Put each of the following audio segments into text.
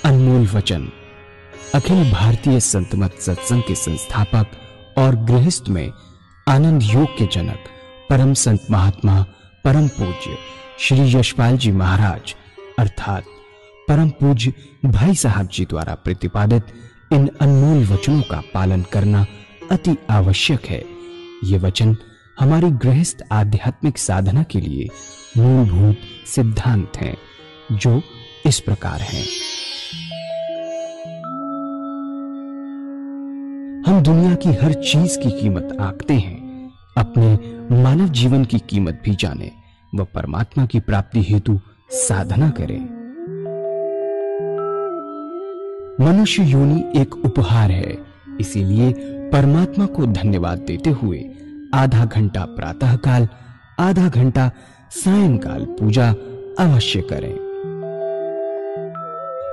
अनमोल वचन अखिल भारतीय संत मत सत्संग के संस्थापक और गृहस्थ में आनंद योग के जनक परम संत महात्मा परम पूज्य श्री यशपाल जी महाराज अर्थात परम पूज्य भाई साहब जी द्वारा प्रतिपादित इन अनमोल वचनों का पालन करना अति आवश्यक है। ये वचन हमारी गृहस्थ आध्यात्मिक साधना के लिए मूलभूत सिद्धांत हैं, जो इस प्रकार हैं। हम दुनिया की हर चीज की कीमत आंकते हैं, अपने मानव जीवन की कीमत भी जाने व परमात्मा की प्राप्ति हेतु साधना करें। मनुष्य योनि एक उपहार है, इसीलिए परमात्मा को धन्यवाद देते हुए आधा घंटा प्रातःकाल, आधा घंटा सायंकाल पूजा अवश्य करें।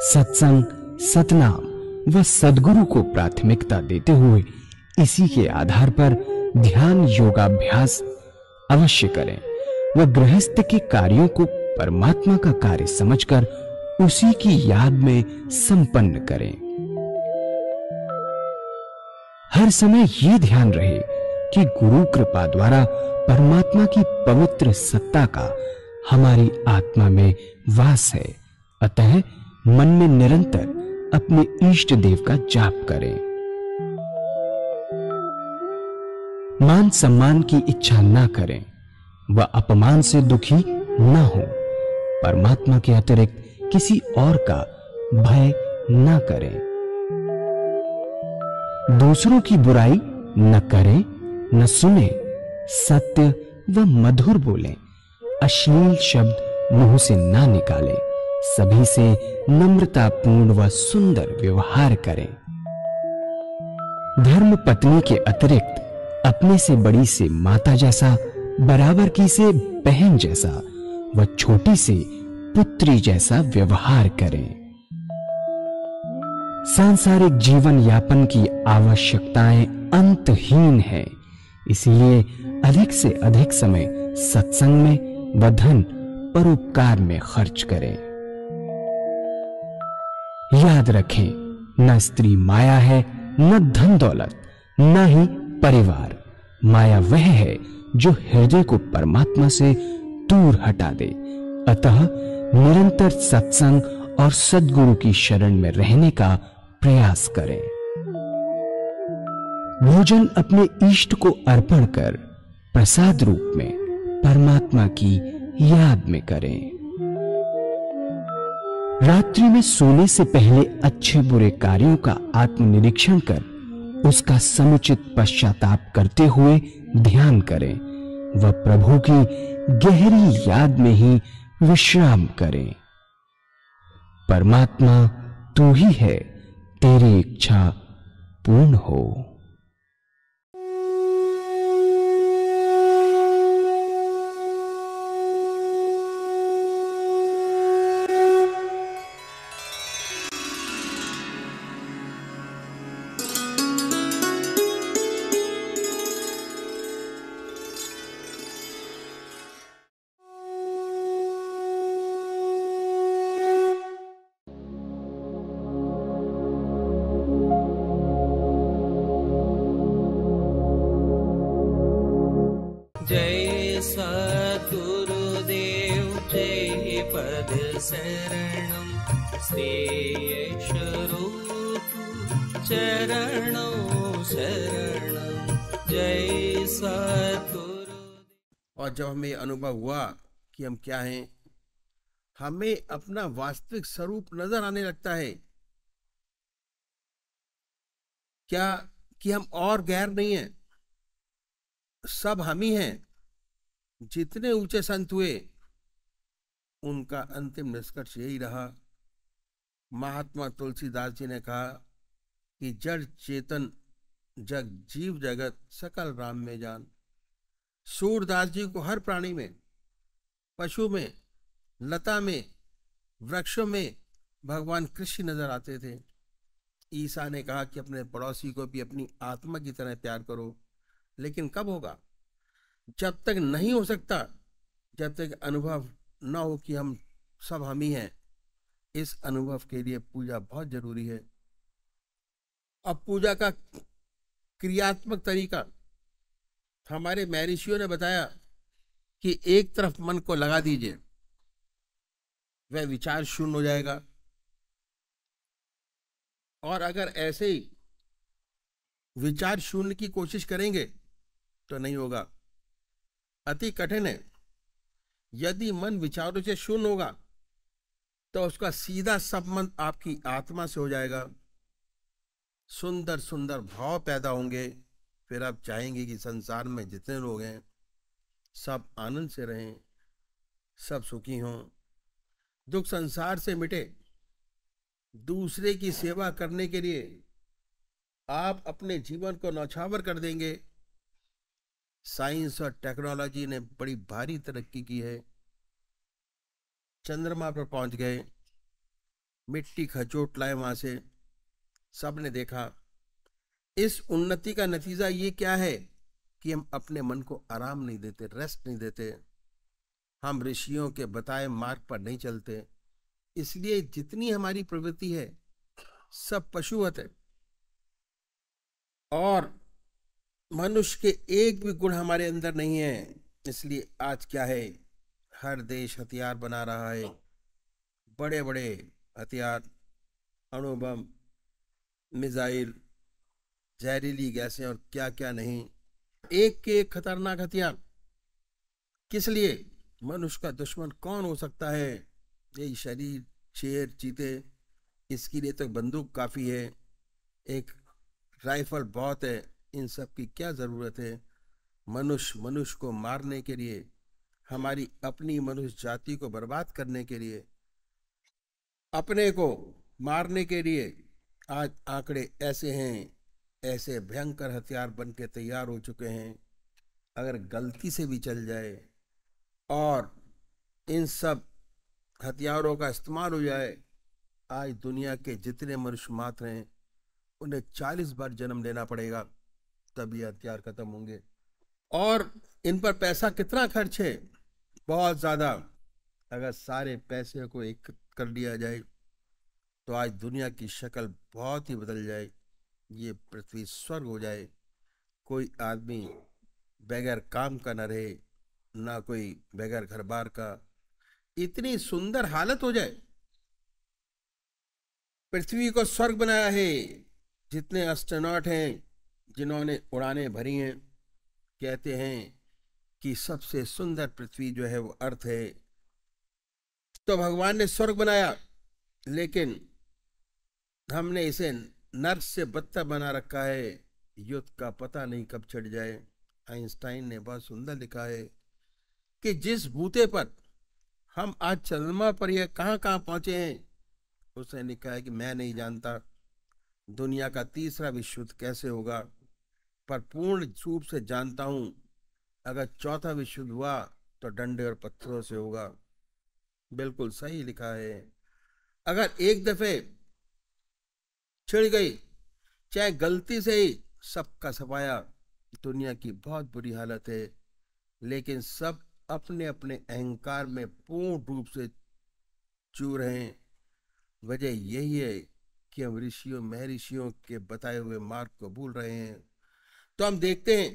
सत्संग, सतनाम व सद्गुरु को प्राथमिकता देते हुए इसी के आधार पर ध्यान योगाभ्यास अवश्य करें व गृहस्थ के कार्यों को परमात्मा का कार्य समझकर उसी की याद में संपन्न करें। हर समय ये ध्यान रहे कि गुरु कृपा द्वारा परमात्मा की पवित्र सत्ता का हमारी आत्मा में वास है, अतः मन में निरंतर अपने इष्ट देव का जाप करें। मान सम्मान की इच्छा ना करें व अपमान से दुखी ना हो। परमात्मा के अतिरिक्त किसी और का भय ना करें। दूसरों की बुराई न करें, न सुने, सत्य व मधुर बोलें, अश्लील शब्द मुंह से ना निकालें, सभी से नम्रतापूर्ण व सुंदर व्यवहार करें। धर्म पत्नी के अतिरिक्त अपने से बड़ी से माता जैसा, बराबर की से बहन जैसा व छोटी से पुत्री जैसा व्यवहार करें। सांसारिक जीवन यापन की आवश्यकताएं अंतहीन है, इसलिए अधिक से अधिक समय सत्संग में व धन परोपकार में खर्च करें। याद रखें, न स्त्री माया है, न धन दौलत, न ही परिवार। माया वह है जो हृदय को परमात्मा से दूर हटा दे। अतः निरंतर सत्संग और सद्गुरु की शरण में रहने का प्रयास करें। भोजन अपने इष्ट को अर्पण कर प्रसाद रूप में परमात्मा की याद में करें। रात्रि में सोने से पहले अच्छे बुरे कार्यों का आत्मनिरीक्षण कर उसका समुचित पश्चाताप करते हुए ध्यान करें व प्रभु की गहरी याद में ही विश्राम करें। परमात्मा तू ही है, तेरी इच्छा पूर्ण हो। जय सद्गुरुदेव जय पद शरणम श्रेयस्वरूप चरणों शरणम जय सद्गुरु। और जब हमें अनुभव हुआ कि हम क्या हैं, हमें अपना वास्तविक स्वरूप नजर आने लगता है। क्या कि हम और गैर नहीं हैं, सब हम ही हैं। जितने ऊंचे संत हुए उनका अंतिम निष्कर्ष यही रहा। महात्मा तुलसीदास जी ने कहा कि जड़ चेतन जग जीव जगत सकल राम में जान। सूरदास जी को हर प्राणी में, पशु में, लता में, वृक्षों में भगवान कृष्ण नजर आते थे। ईसा ने कहा कि अपने पड़ोसी को भी अपनी आत्मा की तरह प्यार करो। लेकिन कब होगा? जब तक नहीं हो सकता, जब तक अनुभव न हो कि हम सब हम ही हैं। इस अनुभव के लिए पूजा बहुत जरूरी है। अब पूजा का क्रियात्मक तरीका हमारे महर्षियों ने बताया कि एक तरफ मन को लगा दीजिए, वह विचार शून्य हो जाएगा। और अगर ऐसे ही विचार शून्य की कोशिश करेंगे तो नहीं होगा, अति कठिन है। यदि मन विचारों से शून्य होगा तो उसका सीधा संबंध आपकी आत्मा से हो जाएगा। सुंदर सुंदर भाव पैदा होंगे। फिर आप चाहेंगे कि संसार में जितने लोग हैं सब आनंद से रहें, सब सुखी हों, दुख संसार से मिटे। दूसरे की सेवा करने के लिए आप अपने जीवन को न्यौछावर कर देंगे। साइंस और टेक्नोलॉजी ने बड़ी भारी तरक्की की है। चंद्रमा पर पहुंच गए, मिट्टी खचोट लाए वहां से, सबने देखा। इस उन्नति का नतीजा ये क्या है कि हम अपने मन को आराम नहीं देते, रेस्ट नहीं देते। हम ऋषियों के बताए मार्ग पर नहीं चलते। इसलिए जितनी हमारी प्रवृत्ति है सब पशुवत है और मनुष्य के एक भी गुण हमारे अंदर नहीं है। इसलिए आज क्या है, हर देश हथियार बना रहा है, बड़े बड़े हथियार, अणुबम, मिसाइल, जहरीली गैसें और क्या क्या नहीं, एक के एक खतरनाक हथियार। किस लिए? मनुष्य का दुश्मन कौन हो सकता है? यही शरीर, शेर, चीते। इसके लिए तो बंदूक काफी है, एक राइफल बहुत है। इन सब की क्या जरूरत है? मनुष्य को मारने के लिए, हमारी अपनी मनुष्य जाति को बर्बाद करने के लिए, अपने को मारने के लिए आज आंकड़े ऐसे हैं, ऐसे भयंकर हथियार बन के तैयार हो चुके हैं। अगर गलती से भी चल जाए और इन सब हथियारों का इस्तेमाल हो जाए, आज दुनिया के जितने मनुष्य मात्र हैं उन्हें 40 बार जन्म लेना पड़ेगा, तब ये हथियार खत्म होंगे। और इन पर पैसा कितना खर्च है? बहुत ज्यादा। अगर सारे पैसे को एकत्र कर लिया जाए तो आज दुनिया की शक्ल बहुत ही बदल जाए, ये पृथ्वी स्वर्ग हो जाए। कोई आदमी बगैर काम का न रहे, ना कोई बगैर घर बार का, इतनी सुंदर हालत हो जाए। पृथ्वी को स्वर्ग बनाया है। जितने एस्ट्रोनॉट हैं जिन्होंने उड़ानें भरी हैं, कहते हैं कि सबसे सुंदर पृथ्वी जो है वो अर्थ है। तो भगवान ने स्वर्ग बनाया, लेकिन हमने इसे नर्क से बदतर बना रखा है। युद्ध का पता नहीं कब छिड़ जाए। आइंस्टाइन ने बहुत सुंदर लिखा है कि जिस बूते पर हम आज चंद्रमा पर यह कहाँ कहाँ पहुंचे हैं, उसने लिखा है कि मैं नहीं जानता दुनिया का तीसरा विश्व युद्ध कैसे होगा, पर पूर्ण रूप से जानता हूं अगर चौथा विश्व युद्ध हुआ तो डंडे और पत्थरों से होगा। बिल्कुल सही लिखा है। अगर एक दफे छिड़ गई, चाहे गलती से ही, सबका सफाया। दुनिया की बहुत बुरी हालत है, लेकिन सब अपने अपने अहंकार में पूर्ण रूप से चूर हैं। वजह यही है कि हम ऋषियों महर्षियों के बताए हुए मार्ग को भूल रहे हैं। तो हम देखते हैं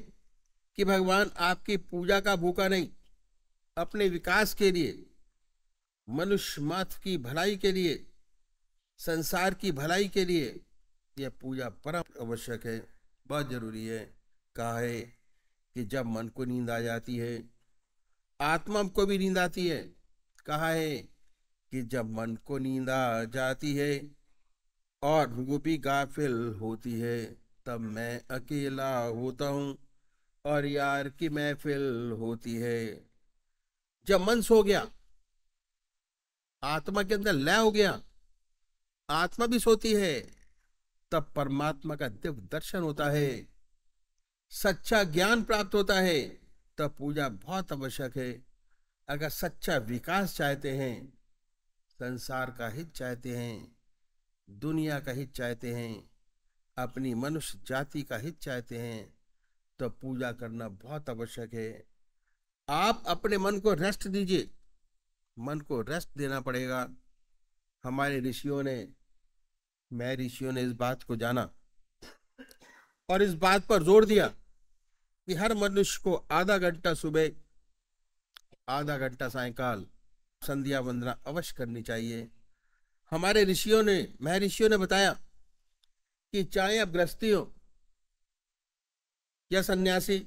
कि भगवान आपकी पूजा का भूखा नहीं, अपने विकास के लिए, मनुष्य मात्र की भलाई के लिए, संसार की भलाई के लिए यह पूजा परम आवश्यक है, बहुत जरूरी है। कहा है कि जब मन को नींद आ जाती है, आत्मा को भी नींद आती है। कहा है कि जब मन को नींद आ जाती है और रूह भी गाफिल होती है, तब मैं अकेला होता हूँ और यार की महफिल होती है। जब मन सो गया, आत्मा के अंदर लय हो गया, आत्मा भी सोती है, तब परमात्मा का दिव्य दर्शन होता है, सच्चा ज्ञान प्राप्त होता है। तब पूजा बहुत आवश्यक है। अगर सच्चा विकास चाहते हैं, संसार का हित चाहते हैं, दुनिया का हित चाहते हैं, अपनी मनुष्य जाति का हित चाहते हैं, तो पूजा करना बहुत आवश्यक है। आप अपने मन को रेस्ट दीजिए, मन को रेस्ट देना पड़ेगा। हमारे ऋषियों ने, मैं ऋषियों ने इस बात को जाना और इस बात पर जोर दिया कि हर मनुष्य को आधा घंटा सुबह, आधा घंटा सायंकाल संध्या वंदना अवश्य करनी चाहिए। हमारे ऋषियों ने, महर्षियों ने बताया कि चाहे आप गृहस्थी हो या सन्यासी,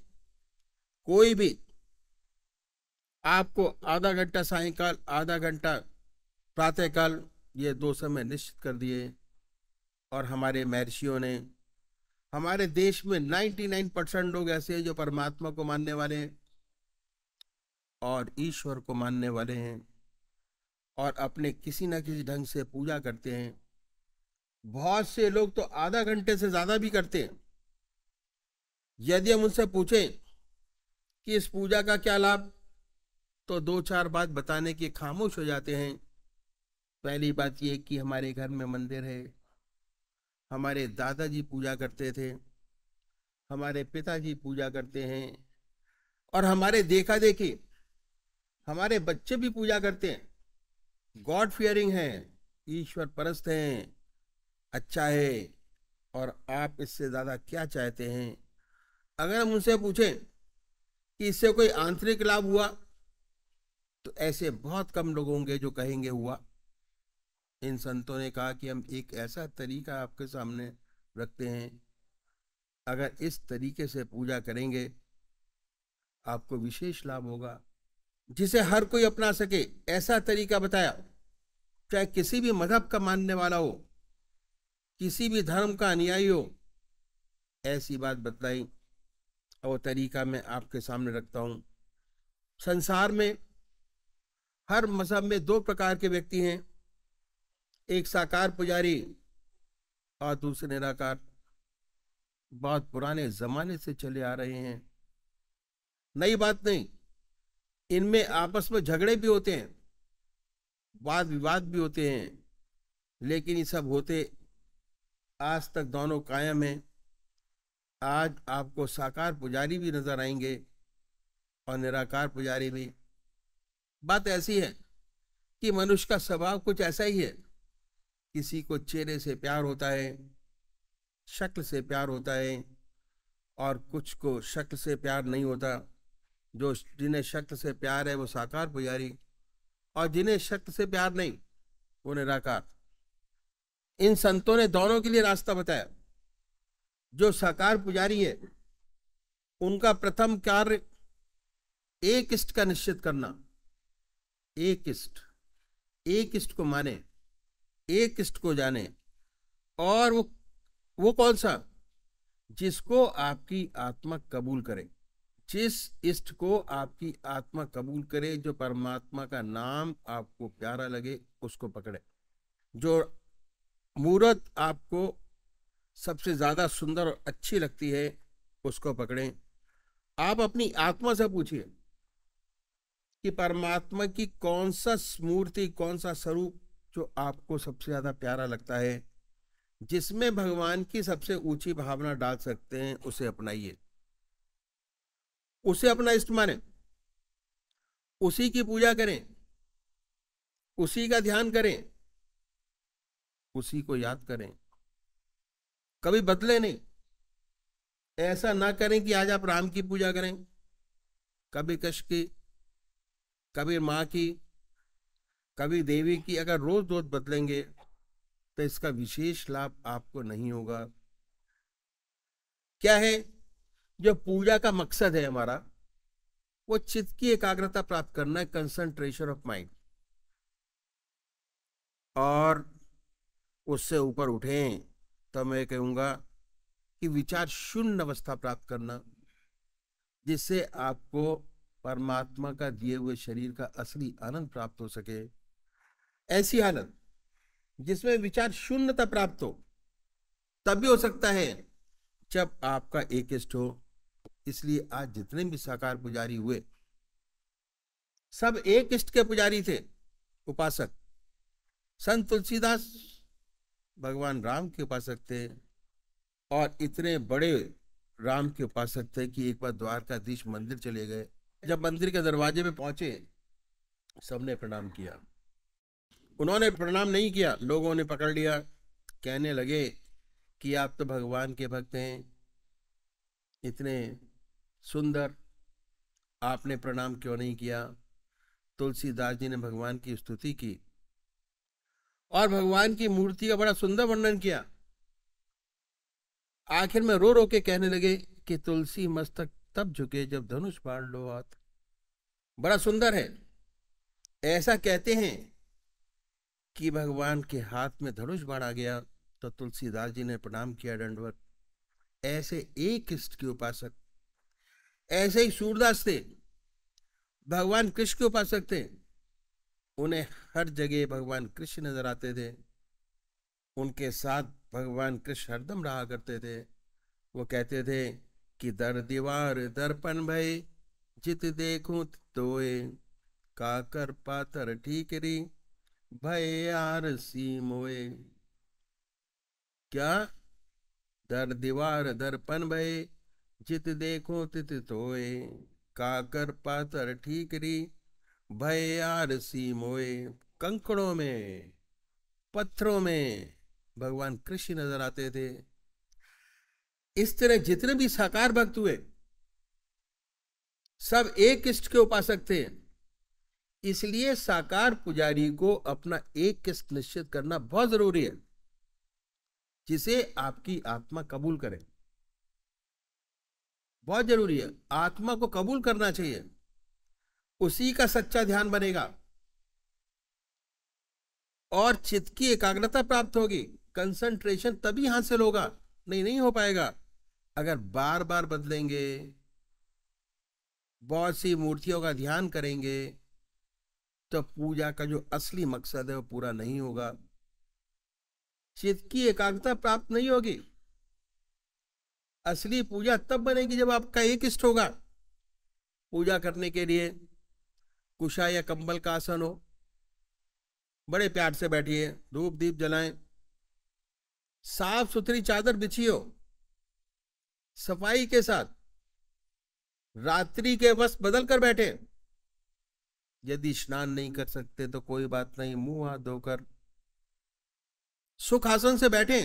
कोई भी, आपको आधा घंटा सायंकाल, आधा घंटा प्रातःकाल, ये 2 समय निश्चित कर दिए। और हमारे महर्षियों ने, हमारे देश में 99% लोग ऐसे हैं जो परमात्मा को मानने वाले हैं और ईश्वर को मानने वाले हैं और अपने किसी न किसी ढंग से पूजा करते हैं। बहुत से लोग तो आधा घंटे से ज्यादा भी करते हैं। यदि हम उनसे पूछें कि इस पूजा का क्या लाभ, तो 2-4 बात बताने के खामोश हो जाते हैं। पहली बात ये कि हमारे घर में मंदिर है, हमारे दादाजी पूजा करते थे, हमारे पिताजी पूजा करते हैं और हमारे देखा देखी हमारे बच्चे भी पूजा करते हैं। गॉड फियरिंग है, ईश्वर परस्त हैं, अच्छा है। और आप इससे ज्यादा क्या चाहते हैं? अगर हम उनसे पूछें कि इससे कोई आंतरिक लाभ हुआ, तो ऐसे बहुत कम लोग होंगे जो कहेंगे हुआ। इन संतों ने कहा कि हम एक ऐसा तरीका आपके सामने रखते हैं, अगर इस तरीके से पूजा करेंगे आपको विशेष लाभ होगा, जिसे हर कोई अपना सके। ऐसा तरीका बताया, चाहे किसी भी मजहब का मानने वाला हो, किसी भी धर्म का अनुयायी हो, ऐसी बात बतलाई और वो तरीका मैं आपके सामने रखता हूं। संसार में हर मजहब में 2 प्रकार के व्यक्ति हैं, एक साकार पुजारी और दूसरे निराकार। बहुत पुराने जमाने से चले आ रहे हैं, नई बात नहीं। इनमें आपस में झगड़े भी होते हैं, वाद विवाद भी होते हैं, लेकिन ये सब होते आज तक दोनों कायम हैं। आज आपको साकार पुजारी भी नजर आएंगे और निराकार पुजारी भी। बात ऐसी है कि मनुष्य का स्वभाव कुछ ऐसा ही है। किसी को चेहरे से प्यार होता है, शक्ल से प्यार होता है, और कुछ को शक्ल से प्यार नहीं होता। जो जिन्हें शक्ल से प्यार है वो साकार पुजारी, और जिन्हें शक्ल से प्यार नहीं वो निराकार। इन संतों ने दोनों के लिए रास्ता बताया। जो साकार पुजारी है उनका प्रथम कार्य एक इष्ट का निश्चित करना। एक इष्ट को माने, एक इष्ट को जाने। और वो कौन सा? जिसको आपकी आत्मा कबूल करे। जिस इष्ट को आपकी आत्मा कबूल करे, जो परमात्मा का नाम आपको प्यारा लगे, उसको पकड़े। जो मूर्त आपको सबसे ज्यादा सुंदर और अच्छी लगती है, उसको पकड़ें। आप अपनी आत्मा से पूछिए कि परमात्मा की कौन सा मूर्ति, कौन सा स्वरूप जो आपको सबसे ज्यादा प्यारा लगता है, जिसमें भगवान की सबसे ऊंची भावना डाल सकते हैं, उसे अपनाइए, उसे अपना इष्ट माने, उसी की पूजा करें, उसी का ध्यान करें, उसी को याद करें। कभी बदले नहीं। ऐसा ना करें कि आज आप राम की पूजा करें, कभी कृष्ण की, कभी माँ की, कभी देवी की। अगर रोज रोज बदलेंगे तो इसका विशेष लाभ आपको नहीं होगा। क्या है? जो पूजा का मकसद है हमारा, वो चित्त की एकाग्रता प्राप्त करना है, कंसंट्रेशन ऑफ माइंड। और उससे ऊपर उठें तो मैं कहूंगा कि विचार शून्य अवस्था प्राप्त करना, जिससे आपको परमात्मा का दिए हुए शरीर का असली आनंद प्राप्त हो सके। ऐसी हालत जिसमें विचार शून्यता प्राप्त हो, तभी हो सकता है जब आपका एक इष्ट हो। इसलिए आज जितने भी साकार पुजारी हुए, सब एक इष्ट के पुजारी थे, उपासक। संत तुलसीदास भगवान राम के उपासक थे, और इतने बड़े राम के उपासक थे कि एक बार द्वारकाधीश मंदिर चले गए। जब मंदिर के दरवाजे पे पहुंचे, सबने प्रणाम किया। उन्होंने प्रणाम नहीं किया, लोगों ने पकड़ लिया, कहने लगे कि आप तो भगवान के भक्त हैं, इतने सुंदर, आपने प्रणाम क्यों नहीं किया। तुलसीदास जी ने भगवान की स्तुति की और भगवान की मूर्ति का बड़ा सुंदर वर्णन किया। आखिर में रो रो के कहने लगे कि तुलसी मस्तक तब झुके जब धनुष बाण लो हाथ। बड़ा सुंदर है। ऐसा कहते हैं कि भगवान के हाथ में धनुष बाण आ गया तो तुलसीदास जी ने प्रणाम किया, दंडवत। ऐसे एक इष्ट के उपासक, ऐसे ही सूरदास थे, भगवान कृष्ण के उपासक थे। उन्हें हर जगह भगवान कृष्ण नजर आते थे, उनके साथ भगवान कृष्ण हरदम रहा करते थे। वो कहते थे कि दर दीवार दर्पण भय जित देखूं तोए, काकर पातर ठीकरी भय आरसी मोए। क्या? दर दीवार दर्पण भय जित देखो तित तोए, काकर पातर ठीकरी भय आरसी मोए। कंकड़ों में, पत्थरों में भगवान कृष्ण नजर आते थे। इस तरह जितने भी साकार भक्त हुए सब एक इष्ट के उपासक थे। इसलिए साकार पुजारी को अपना एक इष्ट निश्चित करना बहुत जरूरी है, जिसे आपकी आत्मा कबूल करे। बहुत जरूरी है, आत्मा को कबूल करना चाहिए, उसी का सच्चा ध्यान बनेगा और चित्त की एकाग्रता प्राप्त होगी। कंसंट्रेशन तभी हासिल होगा, नहीं हो पाएगा अगर बार बार बदलेंगे, बहुत सी मूर्तियों का ध्यान करेंगे तो पूजा का जो असली मकसद है वो पूरा नहीं होगा, चित्त की एकाग्रता प्राप्त नहीं होगी। असली पूजा तब बनेगी जब आपका एक इष्ट होगा। पूजा करने के लिए कुशा या कंबल का आसन हो, बड़े प्यार से बैठिए, धूप दीप जलाएं, साफ सुथरी चादर बिछी हो, सफाई के साथ, रात्रि के वस्त्र बदल कर बैठे। यदि स्नान नहीं कर सकते तो कोई बात नहीं, मुंह हाथ धोकर सुख आसन से बैठे,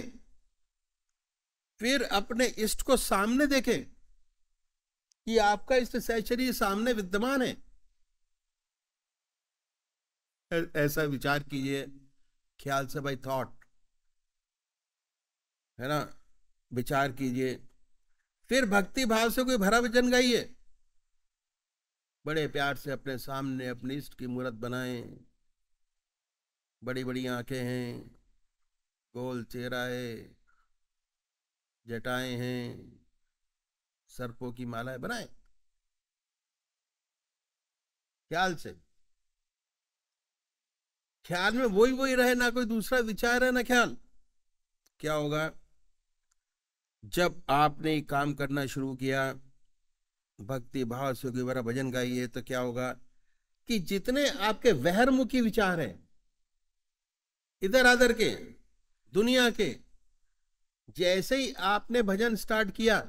फिर अपने इष्ट को सामने देखें कि आपका इष्ट सहचरी सामने विद्यमान है। ऐसा विचार कीजिए, ख्याल से, भाई थॉट है ना, विचार कीजिए। फिर भक्ति भाव से कोई भरा भजन गाइए, बड़े प्यार से अपने सामने अपने इष्ट की मूर्त बनाएं। बड़ी बड़ी आंखें हैं, गोल चेहरा है, जटाएं हैं, सर्पों की मालाएं बनाएं ख्याल से। ख्याल में वही रहे, ना कोई दूसरा विचार है ना ख्याल। क्या होगा जब आपने काम करना शुरू किया, भक्ति भाव से कोई बड़ा भजन गाइए, तो क्या होगा कि जितने आपके वहरमुखी विचार हैं, इधर आधर के, दुनिया के, जैसे ही आपने भजन स्टार्ट किया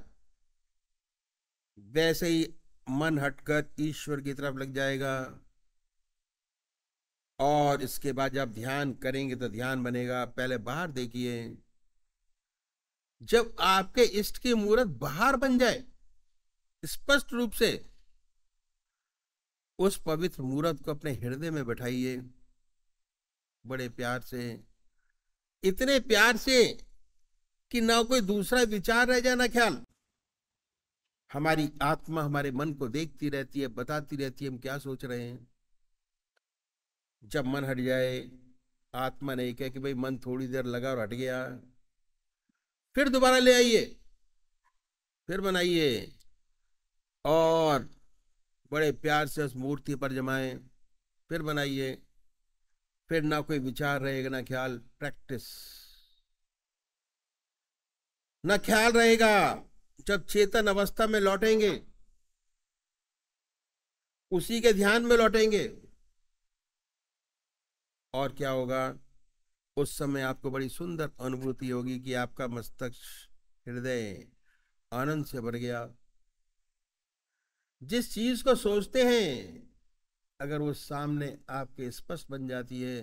वैसे ही मन हटकर ईश्वर की तरफ लग जाएगा। और इसके बाद जब ध्यान करेंगे तो ध्यान बनेगा। पहले बाहर देखिए, जब आपके इष्ट की मूर्त बाहर बन जाए स्पष्ट रूप से, उस पवित्र मूर्त को अपने हृदय में बैठाइए, बड़े प्यार से, इतने प्यार से कि ना कोई दूसरा विचार रह जाए ना ख्याल। हमारी आत्मा हमारे मन को देखती रहती है, बताती रहती है हम क्या सोच रहे हैं। जब मन हट जाए, आत्मा नहीं कहे कि भाई मन थोड़ी देर लगा और हट गया, फिर दोबारा ले आइए, फिर बनाइए और बड़े प्यार से उस मूर्ति पर जमाएं, फिर बनाइए। फिर ना कोई विचार रहेगा ना ख्याल, प्रैक्टिस। ना ख्याल रहेगा। जब चेतन अवस्था में लौटेंगे, उसी के ध्यान में लौटेंगे, और क्या होगा, उस समय आपको बड़ी सुंदर अनुभूति होगी कि आपका मस्तिष्क, हृदय आनंद से भर गया। जिस चीज को सोचते हैं अगर वो सामने आपके स्पष्ट बन जाती है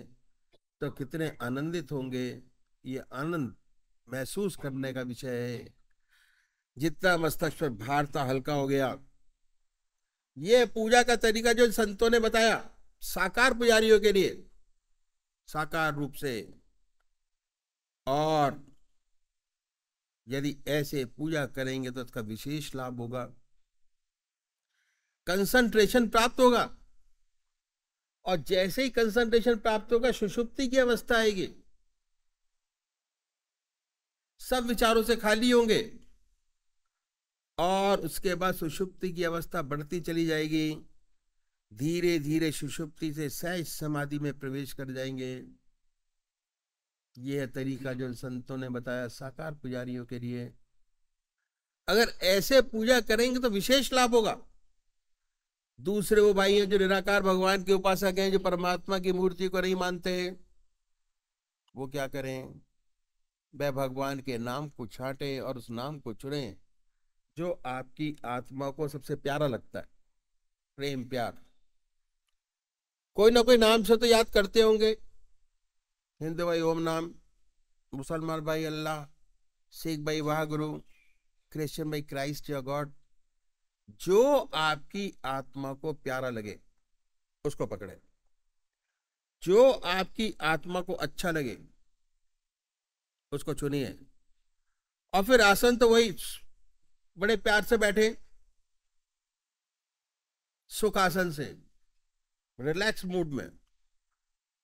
तो कितने आनंदित होंगे। ये आनंद महसूस करने का विषय है। जितना मस्तक पर भार था हल्का हो गया। ये पूजा का तरीका जो संतों ने बताया साकार पुजारियों के लिए, साकार रूप से, और यदि ऐसे पूजा करेंगे तो इसका विशेष लाभ होगा, कंसंट्रेशन प्राप्त होगा। और जैसे ही कंसंट्रेशन प्राप्त होगा सुषुप्ति की अवस्था आएगी, सब विचारों से खाली होंगे और उसके बाद सुषुप्ति की अवस्था बढ़ती चली जाएगी। धीरे धीरे सुषुप्ति से सहज समाधि में प्रवेश कर जाएंगे। यह तरीका जो संतों ने बताया साकार पुजारियों के लिए। अगर ऐसे पूजा करेंगे तो विशेष लाभ होगा। दूसरे वो भाई हैं जो निराकार भगवान के उपासक हैं, जो परमात्मा की मूर्ति को नहीं मानते हैं, वो क्या करें? वह भगवान के नाम को छाटे और उस नाम को चुने जो आपकी आत्मा को सबसे प्यारा लगता है, प्रेम प्यार। कोई ना कोई नाम से तो याद करते होंगे। हिंदू भाई ओम नाम, मुसलमान भाई अल्लाह, सिख भाई वाह गुरु, क्रिश्चियन भाई क्राइस्ट या गॉड। जो आपकी आत्मा को प्यारा लगे उसको पकड़े, जो आपकी आत्मा को अच्छा लगे उसको चुनिए। और फिर आसन तो वही बड़े प्यार से बैठे, सुख आसन से, रिलैक्स मूड में,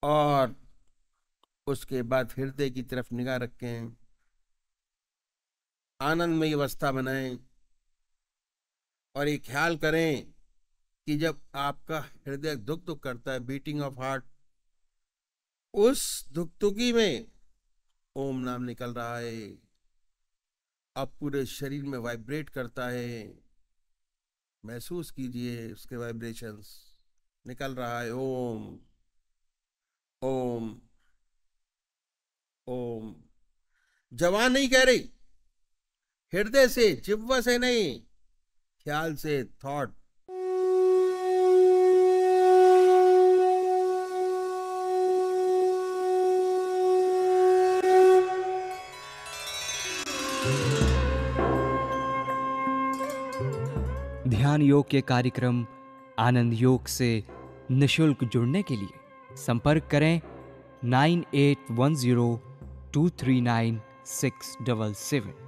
और उसके बाद हृदय की तरफ निगाह रखें, आनंदमयी अवस्था बनाएं और ये ख्याल करें कि जब आपका हृदय धुक धुक करता है, बीटिंग ऑफ हार्ट, उस धुकधुकी में ओम नाम निकल रहा है, अब पूरे शरीर में वाइब्रेट करता है। महसूस कीजिए उसके वाइब्रेशंस निकल रहा है। ओम ओम ओम। जवान नहीं कह रही, हृदय से, जिह्वा से नहीं, ख्याल से, थॉट। ध्यान योग के कार्यक्रम आनंद योग से निशुल्क जुड़ने के लिए संपर्क करें 9810239677।